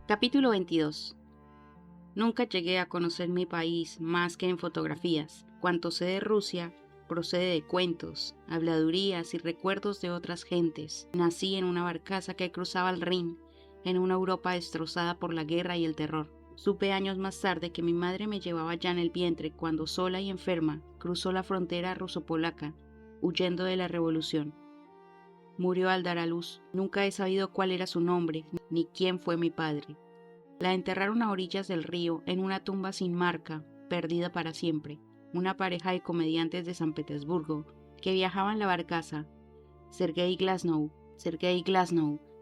Capítulo 22. Nunca llegué a conocer mi país más que en fotografías. Cuanto sé de Rusia procede de cuentos, habladurías y recuerdos de otras gentes. Nací en una barcaza que cruzaba el Rin, en una Europa destrozada por la guerra y el terror. Supe años más tarde que mi madre me llevaba ya en el vientre cuando, sola y enferma, cruzó la frontera ruso-polaca, huyendo de la revolución. Murió al dar a luz. Nunca he sabido cuál era su nombre, ni quién fue mi padre. La enterraron a orillas del río, en una tumba sin marca, perdida para siempre. Una pareja de comediantes de San Petersburgo, que viajaban en la barcaza, Sergei Glasnow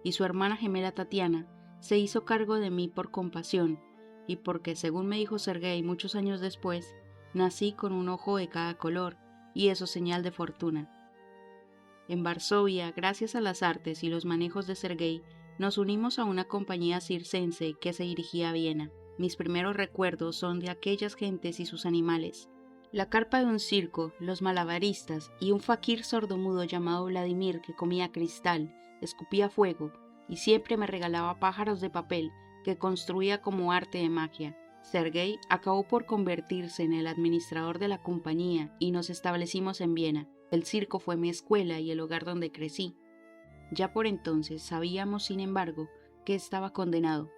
y su hermana gemela Tatiana, se hizo cargo de mí por compasión, y porque, según me dijo Sergei muchos años después, nací con un ojo de cada color, y eso señal de fortuna. En Varsovia, gracias a las artes y los manejos de Sergei, nos unimos a una compañía circense que se dirigía a Viena. Mis primeros recuerdos son de aquellas gentes y sus animales. La carpa de un circo, los malabaristas y un faquir sordomudo llamado Vladimir que comía cristal, escupía fuego y siempre me regalaba pájaros de papel que construía como arte de magia. Sergei acabó por convertirse en el administrador de la compañía y nos establecimos en Viena. El circo fue mi escuela y el hogar donde crecí. Ya por entonces sabíamos, sin embargo, que estaba condenado.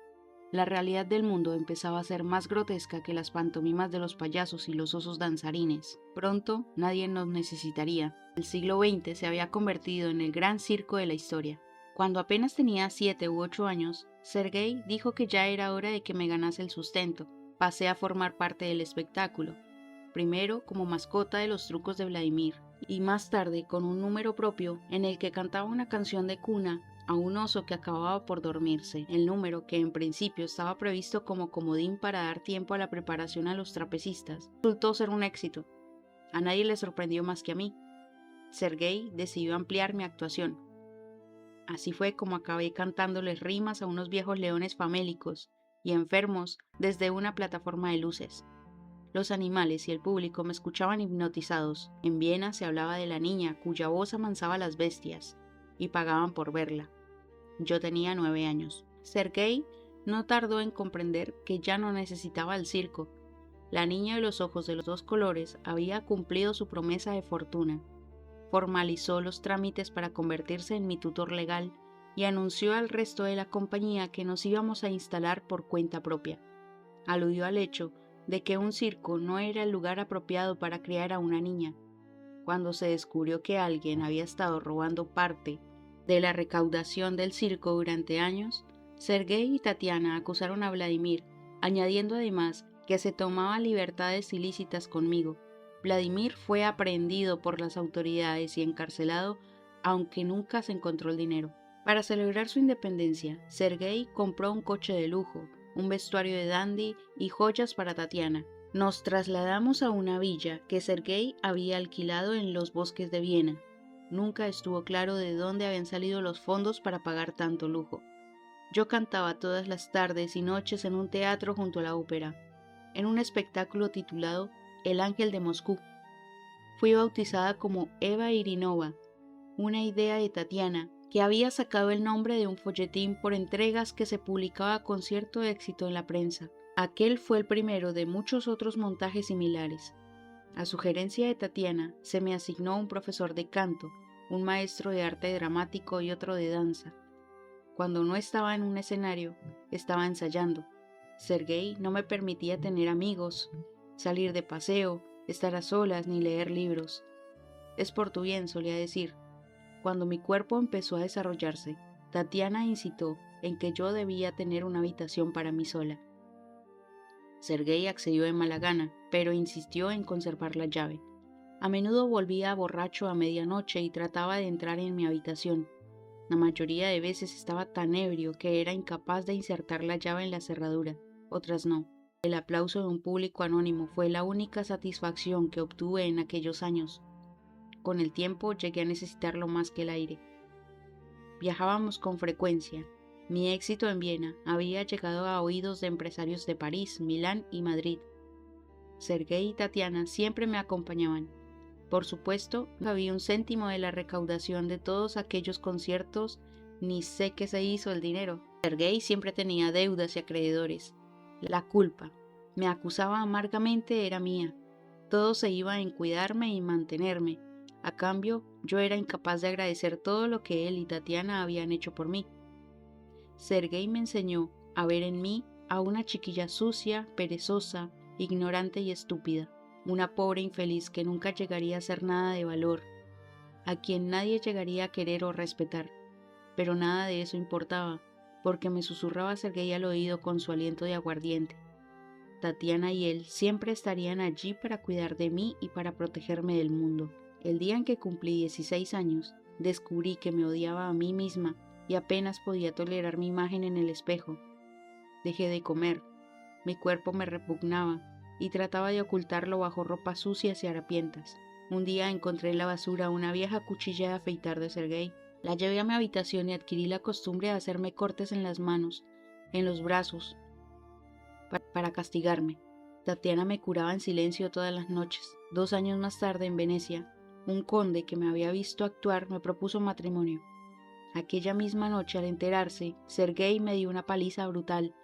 La realidad del mundo empezaba a ser más grotesca que las pantomimas de los payasos y los osos danzarines. Pronto nadie nos necesitaría. El siglo XX se había convertido en el gran circo de la historia. Cuando apenas tenía 7 u 8 años, Sergei dijo que ya era hora de que me ganase el sustento. Pasé a formar parte del espectáculo, primero como mascota de los trucos de Vladimir, y más tarde con un número propio en el que cantaba una canción de cuna a un oso que acababa por dormirse. El número, que en principio estaba previsto como comodín para dar tiempo a la preparación a los trapecistas, resultó ser un éxito. A nadie le sorprendió más que a mí. Sergei decidió ampliar mi actuación. Así fue como acabé cantándoles rimas a unos viejos leones famélicos y enfermos desde una plataforma de luces. Los animales y el público me escuchaban hipnotizados. En Viena se hablaba de la niña cuya voz amansaba a las bestias, y pagaban por verla. Yo tenía 9 años. Sergei no tardó en comprender que ya no necesitaba el circo. La niña de los ojos de los 2 colores había cumplido su promesa de fortuna. Formalizó los trámites para convertirse en mi tutor legal y anunció al resto de la compañía que nos íbamos a instalar por cuenta propia. Aludió al hecho de que un circo no era el lugar apropiado para criar a una niña. Cuando se descubrió que alguien había estado robando parte de la recaudación del circo durante años, Sergei y Tatiana acusaron a Vladimir, añadiendo además que se tomaba libertades ilícitas conmigo. Vladimir fue aprehendido por las autoridades y encarcelado, aunque nunca se encontró el dinero. Para celebrar su independencia, Sergei compró un coche de lujo, un vestuario de dandy y joyas para Tatiana. Nos trasladamos a una villa que Sergei había alquilado en los bosques de Viena. Nunca estuvo claro de dónde habían salido los fondos para pagar tanto lujo. Yo cantaba todas las tardes y noches en un teatro junto a la ópera, en un espectáculo titulado El Ángel de Moscú. Fui bautizada como Eva Irinova, una idea de Tatiana, que había sacado el nombre de un folletín por entregas que se publicaba con cierto éxito en la prensa. Aquel fue el primero de muchos otros montajes similares. A sugerencia de Tatiana, se me asignó un profesor de canto, un maestro de arte dramático y otro de danza. Cuando no estaba en un escenario, estaba ensayando. Sergei no me permitía tener amigos, salir de paseo, estar a solas ni leer libros. Es por tu bien, solía decir. Cuando mi cuerpo empezó a desarrollarse, Tatiana incitó en que yo debía tener una habitación para mí sola. Sergei accedió de mala gana, pero insistió en conservar la llave. A menudo volvía borracho a medianoche y trataba de entrar en mi habitación. La mayoría de veces estaba tan ebrio que era incapaz de insertar la llave en la cerradura, otras no. El aplauso de un público anónimo fue la única satisfacción que obtuve en aquellos años. Con el tiempo llegué a necesitarlo más que el aire. Viajábamos con frecuencia. Mi éxito en Viena había llegado a oídos de empresarios de París, Milán y Madrid. Sergei y Tatiana siempre me acompañaban. Por supuesto, no había un céntimo de la recaudación de todos aquellos conciertos, ni sé qué se hizo el dinero. Sergei siempre tenía deudas y acreedores. La culpa, me acusaba amargamente, era mía. Todo se iba en cuidarme y mantenerme. A cambio, yo era incapaz de agradecer todo lo que él y Tatiana habían hecho por mí. Sergei me enseñó a ver en mí a una chiquilla sucia, perezosa, ignorante y estúpida, una pobre infeliz que nunca llegaría a ser nada de valor, a quien nadie llegaría a querer o respetar. Pero nada de eso importaba, porque me susurraba Sergei al oído con su aliento de aguardiente. Tatiana y él siempre estarían allí para cuidar de mí y para protegerme del mundo. El día en que cumplí 16 años, descubrí que me odiaba a mí misma y apenas podía tolerar mi imagen en el espejo. Dejé de comer, mi cuerpo me repugnaba y trataba de ocultarlo bajo ropas sucias y harapientas. Un día encontré en la basura una vieja cuchilla de afeitar de Sergei. La llevé a mi habitación y adquirí la costumbre de hacerme cortes en las manos, en los brazos, para castigarme. Tatiana me curaba en silencio todas las noches. 2 años más tarde, en Venecia, un conde que me había visto actuar me propuso matrimonio. Aquella misma noche, al enterarse, Sergei me dio una paliza brutal.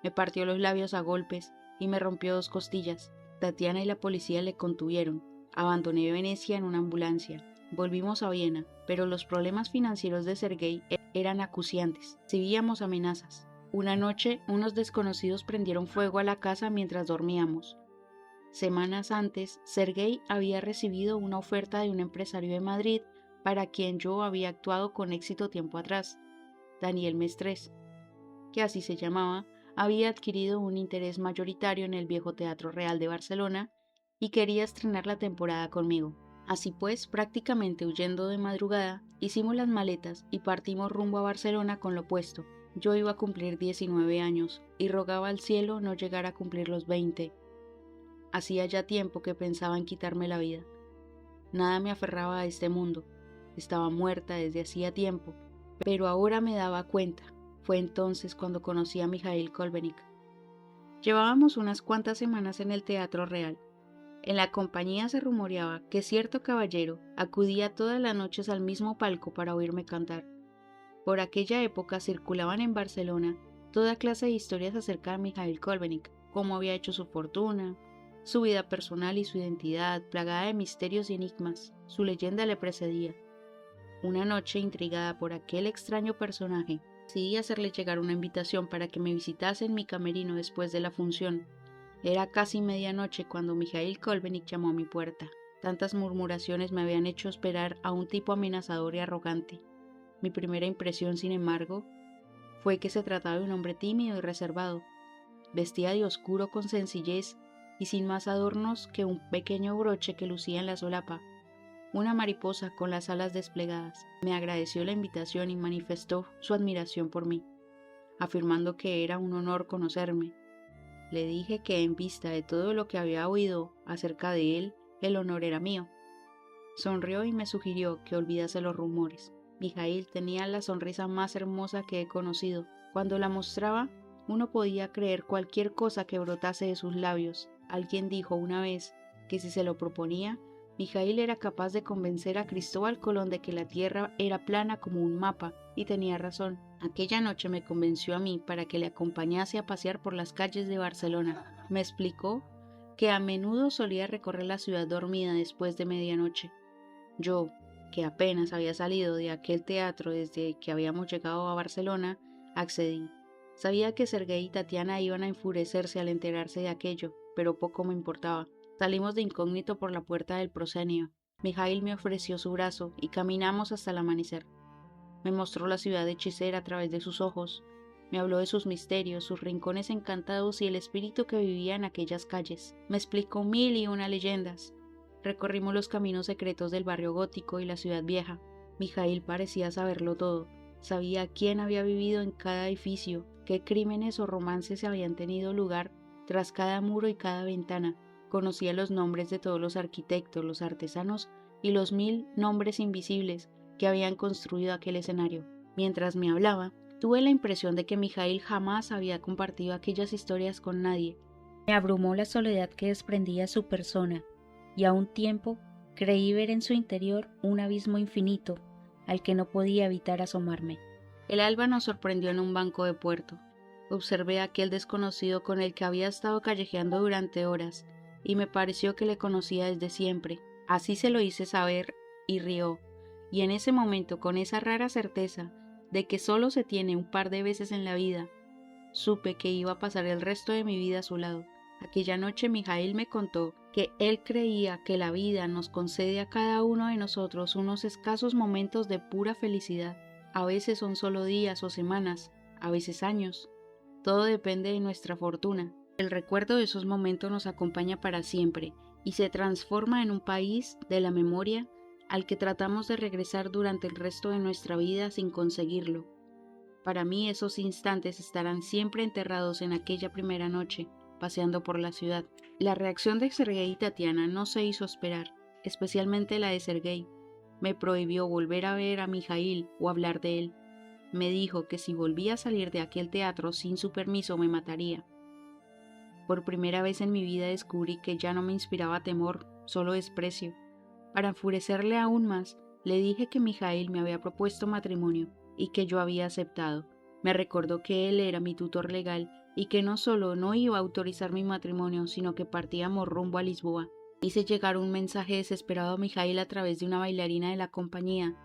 Me partió los labios a golpes y me rompió 2 costillas. Tatiana y la policía le contuvieron. Abandoné Venecia en una ambulancia. Volvimos a Viena, pero los problemas financieros de Sergei eran acuciantes. Recibíamos amenazas. Una noche, unos desconocidos prendieron fuego a la casa mientras dormíamos. Semanas antes, Sergei había recibido una oferta de un empresario de Madrid para quien yo había actuado con éxito tiempo atrás. Daniel Mestres, que así se llamaba, había adquirido un interés mayoritario en el viejo Teatro Real de Barcelona y quería estrenar la temporada conmigo. Así pues, prácticamente huyendo de madrugada, hicimos las maletas y partimos rumbo a Barcelona con lo puesto. Yo iba a cumplir 19 años y rogaba al cielo no llegar a cumplir los 20. Hacía ya tiempo que pensaba en quitarme la vida. Nada me aferraba a este mundo. Estaba muerta desde hacía tiempo, pero ahora me daba cuenta. Fue entonces cuando conocí a Mikhail Kolbenik. Llevábamos unas cuantas semanas en el Teatro Real. En la compañía se rumoreaba que cierto caballero acudía todas las noches al mismo palco para oírme cantar. Por aquella época circulaban en Barcelona toda clase de historias acerca de Mikhail Kolbenik, cómo había hecho su fortuna, su vida personal y su identidad, plagada de misterios y enigmas. Su leyenda le precedía. Una noche, intrigada por aquel extraño personaje, decidí hacerle llegar una invitación para que me visitase en mi camerino después de la función. Era casi medianoche cuando Mikhail Kolbenik llamó a mi puerta. Tantas murmuraciones me habían hecho esperar a un tipo amenazador y arrogante. Mi primera impresión, sin embargo, fue que se trataba de un hombre tímido y reservado. Vestía de oscuro con sencillez y sin más adornos que un pequeño broche que lucía en la solapa, una mariposa con las alas desplegadas. Me agradeció la invitación y manifestó su admiración por mí, afirmando que era un honor conocerme. Le dije que en vista de todo lo que había oído acerca de él, el honor era mío. Sonrió y me sugirió que olvidase los rumores. Mikhail tenía la sonrisa más hermosa que he conocido. Cuando la mostraba, uno podía creer cualquier cosa que brotase de sus labios. Alguien dijo una vez que si se lo proponía, Mikhail era capaz de convencer a Cristóbal Colón de que la tierra era plana como un mapa, y tenía razón. Aquella noche me convenció a mí para que le acompañase a pasear por las calles de Barcelona. Me explicó que a menudo solía recorrer la ciudad dormida después de medianoche. Yo, que apenas había salido de aquel teatro desde que habíamos llegado a Barcelona, accedí. Sabía que Sergei y Tatiana iban a enfurecerse al enterarse de aquello, pero poco me importaba. Salimos de incógnito por la puerta del proscenio. Mikhail me ofreció su brazo y caminamos hasta el amanecer. Me mostró la ciudad hechicera a través de sus ojos. Me habló de sus misterios, sus rincones encantados y el espíritu que vivía en aquellas calles. Me explicó 1001 leyendas. Recorrimos los caminos secretos del barrio gótico y la ciudad vieja. Mikhail parecía saberlo todo. Sabía quién había vivido en cada edificio, qué crímenes o romances habían tenido lugar tras cada muro y cada ventana. Conocía los nombres de todos los arquitectos, los artesanos y los 1000 nombres invisibles que habían construido aquel escenario. Mientras me hablaba, tuve la impresión de que Mikhail jamás había compartido aquellas historias con nadie. Me abrumó la soledad que desprendía su persona, y a un tiempo creí ver en su interior un abismo infinito al que no podía evitar asomarme. El alba nos sorprendió en un banco de puerto. Observé a aquel desconocido con el que había estado callejeando durante horas, y me pareció que le conocía desde siempre. Así se lo hice saber, y rió. Y en ese momento, con esa rara certeza de que solo se tiene un par de veces en la vida, supe que iba a pasar el resto de mi vida a su lado. Aquella noche Mijaíl me contó que él creía que la vida nos concede a cada uno de nosotros unos escasos momentos de pura felicidad. A veces son solo días o semanas, a veces años. Todo depende de nuestra fortuna. El recuerdo de esos momentos nos acompaña para siempre y se transforma en un país de la memoria al que tratamos de regresar durante el resto de nuestra vida sin conseguirlo. Para mí esos instantes estarán siempre enterrados en aquella primera noche, paseando por la ciudad. La reacción de Sergei y Tatiana no se hizo esperar, especialmente la de Sergei. Me prohibió volver a ver a Mijaíl o hablar de él. Me dijo que si volvía a salir de aquel teatro sin su permiso me mataría. Por primera vez en mi vida descubrí que ya no me inspiraba temor, solo desprecio. Para enfurecerle aún más, le dije que Mijaíl me había propuesto matrimonio y que yo había aceptado. Me recordó que él era mi tutor legal y que no solo no iba a autorizar mi matrimonio, sino que partíamos rumbo a Lisboa. Hice llegar un mensaje desesperado a Mijaíl a través de una bailarina de la compañía.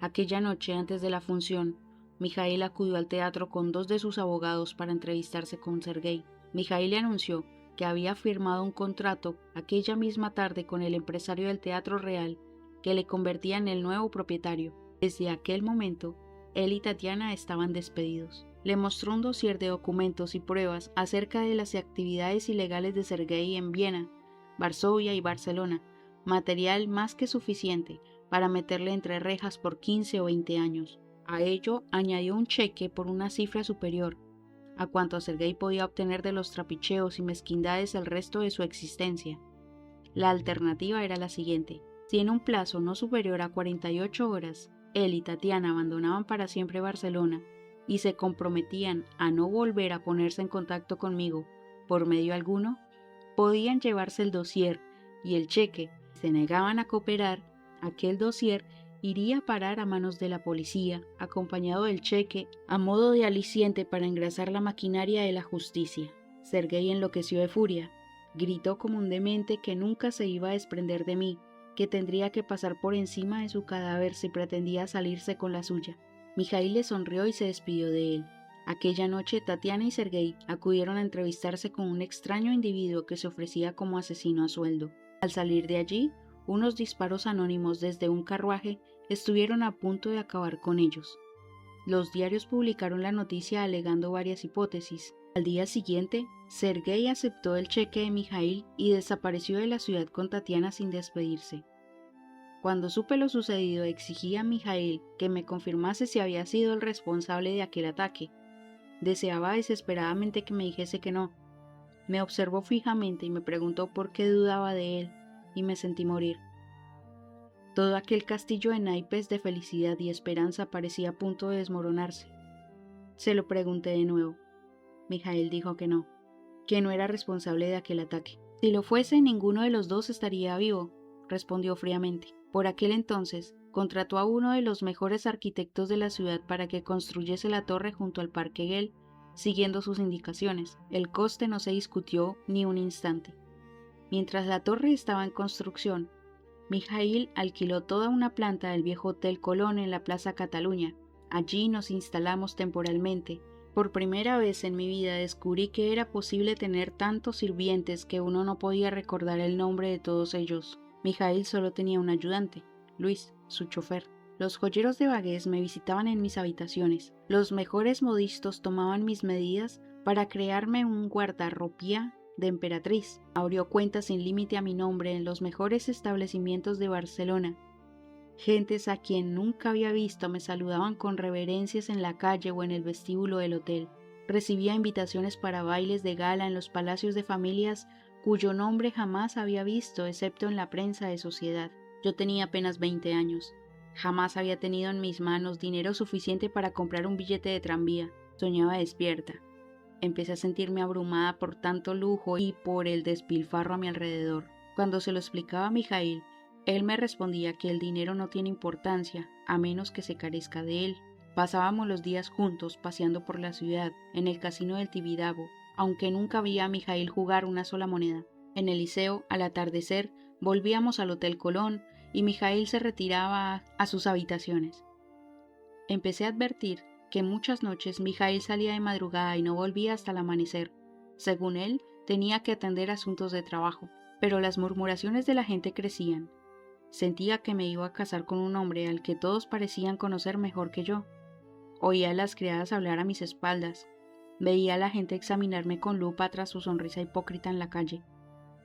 Aquella noche antes de la función, Mijaíl acudió al teatro con 2 de sus abogados para entrevistarse con Sergei. Mijaíl le anunció que había firmado un contrato aquella misma tarde con el empresario del Teatro Real que le convertía en el nuevo propietario. Desde aquel momento, él y Tatiana estaban despedidos. Le mostró un dossier de documentos y pruebas acerca de las actividades ilegales de Sergei en Viena, Varsovia y Barcelona, material más que suficiente para meterle entre rejas por 15 o 20 años. A ello añadió un cheque por una cifra superior a cuanto Sergei podía obtener de los trapicheos y mezquindades el resto de su existencia. La alternativa era la siguiente: si en un plazo no superior a 48 horas, él y Tatiana abandonaban para siempre Barcelona y se comprometían a no volver a ponerse en contacto conmigo por medio alguno, podían llevarse el dossier y el cheque. Si se negaban a cooperar, aquel dossier iría a parar a manos de la policía, acompañado del cheque, a modo de aliciente para engrasar la maquinaria de la justicia. Sergei enloqueció de furia. Gritó como un demente que nunca se iba a desprender de mí, que tendría que pasar por encima de su cadáver si pretendía salirse con la suya. Mijaíl le sonrió y se despidió de él. Aquella noche Tatiana y Sergei acudieron a entrevistarse con un extraño individuo que se ofrecía como asesino a sueldo. Al salir de allí, unos disparos anónimos desde un carruaje estuvieron a punto de acabar con ellos. Los diarios publicaron la noticia alegando varias hipótesis. Al día siguiente, Sergei aceptó el cheque de Mijaíl y desapareció de la ciudad con Tatiana sin despedirse. Cuando supe lo sucedido, exigí a Mijaíl que me confirmase si había sido el responsable de aquel ataque. Deseaba desesperadamente que me dijese que no. Me observó fijamente y me preguntó por qué dudaba de él, y me sentí morir. Todo aquel castillo de naipes de felicidad y esperanza parecía a punto de desmoronarse. Se lo pregunté de nuevo. Mijaíl dijo que no era responsable de aquel ataque. Si lo fuese, ninguno de los dos estaría vivo, respondió fríamente. Por aquel entonces, contrató a uno de los mejores arquitectos de la ciudad para que construyese la torre junto al Parque Güell, siguiendo sus indicaciones. El coste no se discutió ni un instante. Mientras la torre estaba en construcción, Mijaíl alquiló toda una planta del viejo Hotel Colón en la Plaza Cataluña. Allí nos instalamos temporalmente. Por primera vez en mi vida descubrí que era posible tener tantos sirvientes que uno no podía recordar el nombre de todos ellos. Mijaíl solo tenía un ayudante, Luis, su chofer. Los joyeros de Bagués me visitaban en mis habitaciones. Los mejores modistos tomaban mis medidas para crearme un guardarropía de emperatriz. Abrió cuentas sin límite a mi nombre en los mejores establecimientos de Barcelona. Gentes a quien nunca había visto me saludaban con reverencias en la calle o en el vestíbulo del hotel. Recibía invitaciones para bailes de gala en los palacios de familias cuyo nombre jamás había visto excepto en la prensa de sociedad. Yo tenía apenas 20 años. Jamás había tenido en mis manos dinero suficiente para comprar un billete de tranvía. Soñaba despierta. Empecé a sentirme abrumada por tanto lujo y por el despilfarro a mi alrededor. Cuando se lo explicaba a Mijaíl, él me respondía que el dinero no tiene importancia, a menos que se carezca de él. Pasábamos los días juntos paseando por la ciudad, en el casino del Tibidabo, aunque nunca vi a Mijail jugar una sola moneda. En el liceo, al atardecer, volvíamos al Hotel Colón y Mijail se retiraba a sus habitaciones. Empecé a advertir que muchas noches Mijail salía de madrugada y no volvía hasta el amanecer. Según él, tenía que atender asuntos de trabajo, pero las murmuraciones de la gente crecían. Sentía que me iba a casar con un hombre al que todos parecían conocer mejor que yo. Oía a las criadas hablar a mis espaldas. Veía a la gente examinarme con lupa tras su sonrisa hipócrita en la calle.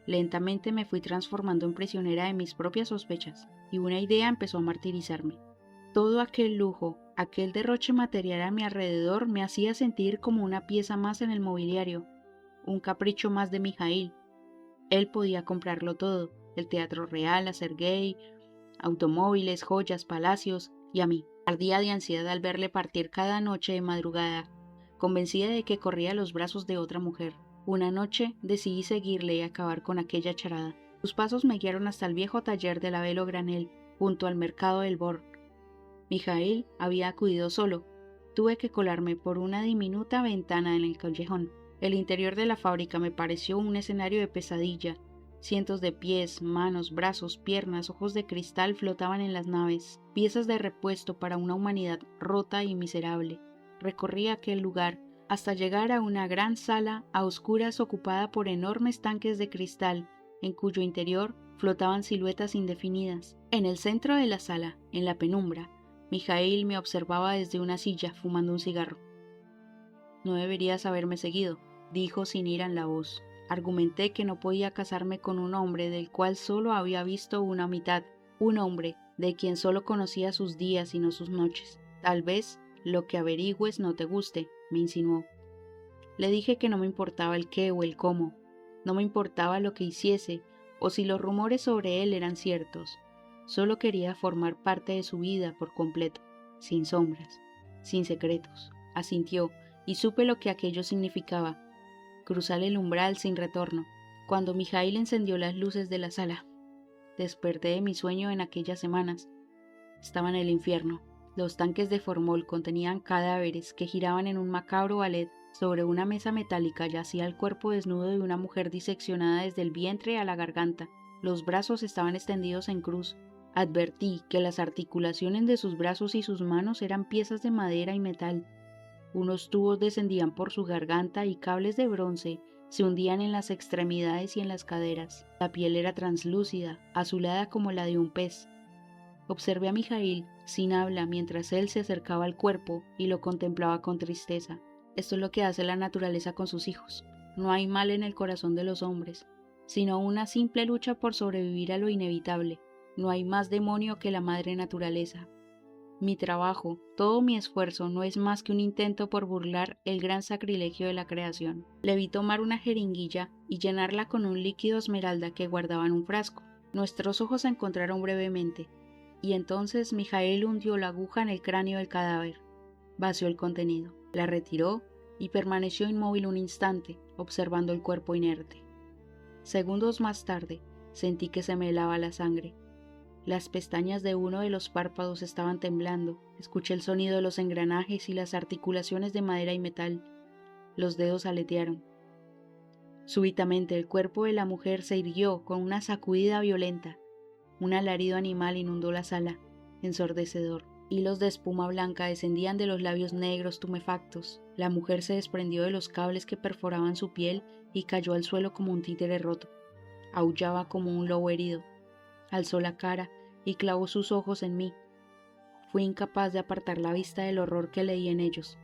Lentamente me fui transformando en prisionera de mis propias sospechas, y una idea empezó a martirizarme. Todo aquel lujo, aquel derroche material a mi alrededor me hacía sentir como una pieza más en el mobiliario, un capricho más de Mijail. Él podía comprarlo todo, el Teatro Real, la Sergei, automóviles, joyas, palacios, y a mí. Ardía de ansiedad al verle partir cada noche de madrugada, convencida de que corría a los brazos de otra mujer. Una noche decidí seguirle y acabar con aquella charada. Sus pasos me guiaron hasta el viejo taller de la Velo Granel, junto al mercado del Bor. Mijail había acudido solo. Tuve que colarme por una diminuta ventana en el callejón. El interior de la fábrica me pareció un escenario de pesadilla. Cientos de pies, manos, brazos, piernas, ojos de cristal flotaban en las naves, piezas de repuesto para una humanidad rota y miserable. Recorrí aquel lugar hasta llegar a una gran sala a oscuras ocupada por enormes tanques de cristal, en cuyo interior flotaban siluetas indefinidas. En el centro de la sala, en la penumbra, Mijail me observaba desde una silla fumando un cigarro. «No deberías haberme seguido», dijo sin ira en la voz. Argumenté que no podía casarme con un hombre del cual solo había visto una mitad, un hombre de quien solo conocía sus días y no sus noches. «Tal vez lo que averigües no te guste», me insinuó. Le dije que no me importaba el qué o el cómo, no me importaba lo que hiciese o si los rumores sobre él eran ciertos. Solo quería formar parte de su vida por completo, sin sombras, sin secretos. Asintió, y supe lo que aquello significaba. Cruzar el umbral sin retorno, cuando Mijail encendió las luces de la sala. Desperté de mi sueño en aquellas semanas. Estaba en el infierno. Los tanques de formol contenían cadáveres que giraban en un macabro ballet. Sobre una mesa metálica yacía el cuerpo desnudo de una mujer diseccionada desde el vientre a la garganta. Los brazos estaban extendidos en cruz. Advertí que las articulaciones de sus brazos y sus manos eran piezas de madera y metal. Unos tubos descendían por su garganta y cables de bronce se hundían en las extremidades y en las caderas. La piel era translúcida, azulada como la de un pez. Observé a Mijail sin habla mientras él se acercaba al cuerpo y lo contemplaba con tristeza. Esto es lo que hace la naturaleza con sus hijos. No hay mal en el corazón de los hombres, sino una simple lucha por sobrevivir a lo inevitable. No hay más demonio que la madre naturaleza. Mi trabajo, todo mi esfuerzo no es más que un intento por burlar el gran sacrilegio de la creación. Le vi tomar una jeringuilla y llenarla con un líquido esmeralda que guardaba en un frasco. Nuestros ojos se encontraron brevemente, y entonces Mijail hundió la aguja en el cráneo del cadáver. Vació el contenido, la retiró y permaneció inmóvil un instante, observando el cuerpo inerte. Segundos más tarde, sentí que se me helaba la sangre. Las pestañas de uno de los párpados estaban temblando. Escuché el sonido de los engranajes y las articulaciones de madera y metal. Los dedos aletearon. Súbitamente el cuerpo de la mujer se irguió con una sacudida violenta. Un alarido animal inundó la sala, ensordecedor. Hilos de espuma blanca descendían de los labios negros tumefactos. La mujer se desprendió de los cables que perforaban su piel y cayó al suelo como un títere roto. Aullaba como un lobo herido. Alzó la cara y clavó sus ojos en mí. Fui incapaz de apartar la vista del horror que leí en ellos.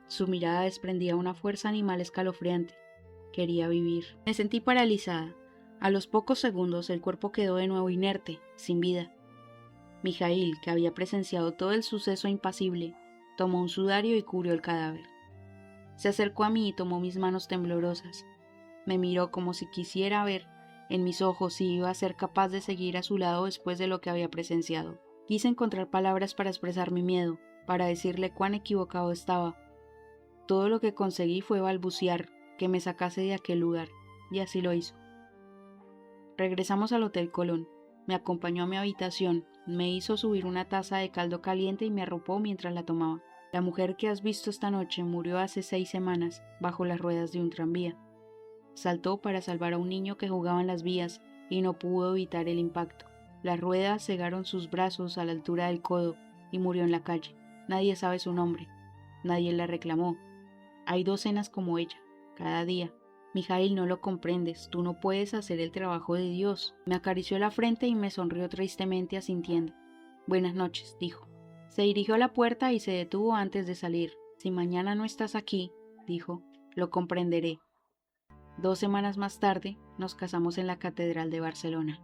Su mirada desprendía una fuerza animal escalofriante. Quería vivir. Me sentí paralizada. A los pocos segundos el cuerpo quedó de nuevo inerte, sin vida. Mijail, que había presenciado todo el suceso impasible, tomó un sudario y cubrió el cadáver. Se acercó a mí y tomó mis manos temblorosas. Me miró como si quisiera ver en mis ojos si iba a ser capaz de seguir a su lado después de lo que había presenciado. Quise encontrar palabras para expresar mi miedo, para decirle cuán equivocado estaba. Todo lo que conseguí fue balbucear que me sacase de aquel lugar, y así lo hizo. Regresamos al Hotel Colón. Me acompañó a mi habitación, me hizo subir una taza de caldo caliente y me arropó mientras la tomaba. La mujer que has visto esta noche murió hace 6 semanas bajo las ruedas de un tranvía. Saltó para salvar a un niño que jugaba en las vías y no pudo evitar el impacto. Las ruedas cegaron sus brazos a la altura del codo y murió en la calle. Nadie sabe su nombre. Nadie la reclamó. Hay docenas como ella, cada día. Mijail, no lo comprendes. Tú no puedes hacer el trabajo de Dios. Me acarició la frente y me sonrió tristemente asintiendo. Buenas noches, dijo. Se dirigió a la puerta y se detuvo antes de salir. Si mañana no estás aquí, dijo, lo comprenderé. 2 semanas más tarde, nos casamos en la Catedral de Barcelona.